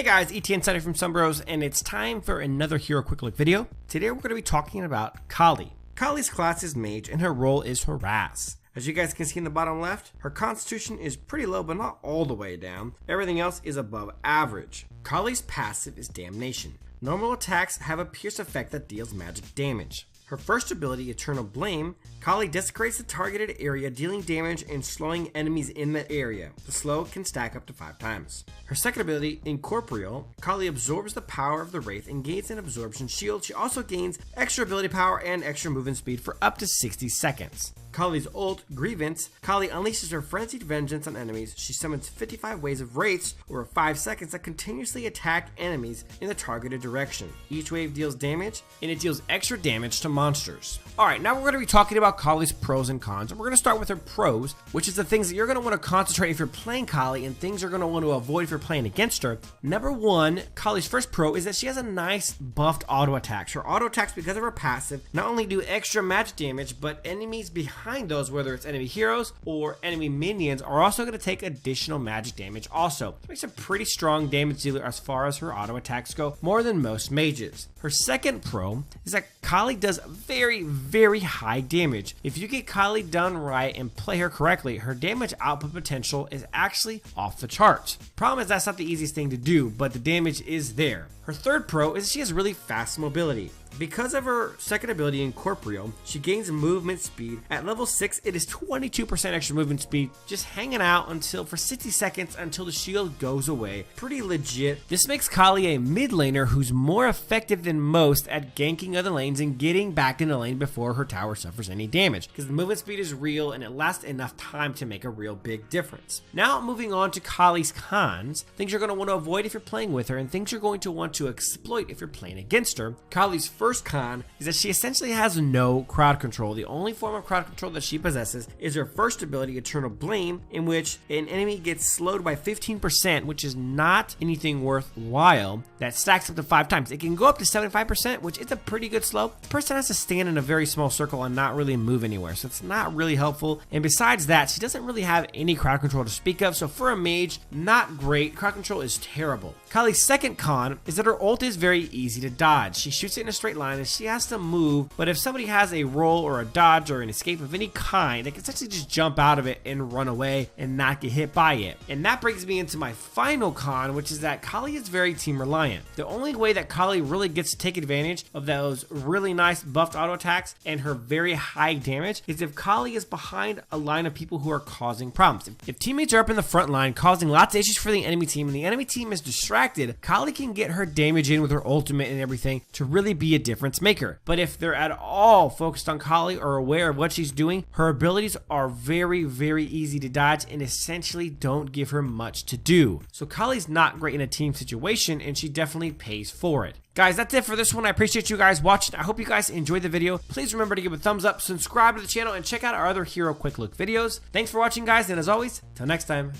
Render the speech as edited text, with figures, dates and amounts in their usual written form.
Hey guys, ET Insider from Sunbros, and it's time for another hero quick look video. Today we're going to be talking about Kahlii. Kahlii's class is mage and her role is harass. As you guys can see in the bottom left, her constitution is pretty low but not all the way down. Everything else is above average. Kahlii's passive is damnation. Normal attacks have a pierce effect that deals magic damage. Her first ability, Eternal Blame, Kahlii desecrates the targeted area, dealing damage and slowing enemies in that area. The slow can stack up to 5 times. Her second ability, Incorporeal, Kahlii absorbs the power of the Wraith and gains an absorption shield. She also gains extra ability power and extra movement speed for up to 60 seconds. Kahlii's ult, Grievance, Kahlii unleashes her frenzied vengeance on enemies. She summons 55 waves of wraiths over 5 seconds that continuously attack enemies in the targeted direction. Each wave deals damage, and it deals extra damage to monsters. Alright, now we're going to be talking about Kahlii's pros and cons, and we're going to start with her pros, which is the things that you're going to want to concentrate if you're playing Kahlii and things you're going to want to avoid if you're playing against her. Number one, Kahlii's first pro is that she has a nice buffed auto attacks. Her auto attacks, because of her passive, not only do extra magic damage, but enemies behind those, whether it's enemy heroes or enemy minions, are also going to take additional magic damage also. It makes a pretty strong damage dealer as far as her auto attacks go, more than most mages. Her second pro is that Kahlii does very high damage. If you get Kahlii done right and play her correctly, her damage output potential is actually off the charts. Problem is that's not the easiest thing to do, but the damage is there. Her third pro is she has really fast mobility. Because of her second ability, Incorporeal, she gains movement speed. At level 6, it is 22% extra movement speed, just hanging out for 60 seconds until the shield goes away. Pretty legit. This makes Kahlii a mid laner who's more effective than most at ganking other lanes and getting back in the lane before her tower suffers any damage, because the movement speed is real and it lasts enough time to make a real big difference. Now moving on to Kahlii's cons, things you're going to want to avoid if you're playing with her and things you're going to want to exploit if you're playing against her. Kahlii's first con is that she essentially has no crowd control. The only form of crowd control that she possesses is her first ability, Eternal Blame, in which an enemy gets slowed by 15%, which is not anything worthwhile. That stacks up to 5 times. It can go up to 75%, which is a pretty good slow. The person has to stand in a very small circle and not really move anywhere, so it's not really helpful. And besides that, she doesn't really have any crowd control to speak of, so for a mage, not great. Crowd control is terrible. Kahlii's second con is that her ult is very easy to dodge. She shoots it in a straight line and she has to move, but if somebody has a roll or a dodge or an escape of any kind, they can essentially just jump out of it and run away and not get hit by it. And that brings me into my final con, which is that Kahlii is very team reliant. The only way that Kahlii really gets to take advantage of those really nice buffed auto attacks and her very high damage is if Kahlii is behind a line of people who are causing problems. If teammates are up in the front line causing lots of issues for the enemy team and the enemy team is distracted, Kahlii can get her damage in with her ultimate and everything to really be a difference maker. But if they're at all focused on Kahlii or aware of what she's doing, her abilities are very easy to dodge and essentially don't give her much to do. So Kahlii's not great in a team situation and she definitely pays for it. Guys, that's it for this one. I appreciate you guys watching. I hope you guys enjoyed the video. Please remember to give it a thumbs up, subscribe to the channel, and check out our other hero quick look videos. Thanks for watching, guys, and as always, till next time.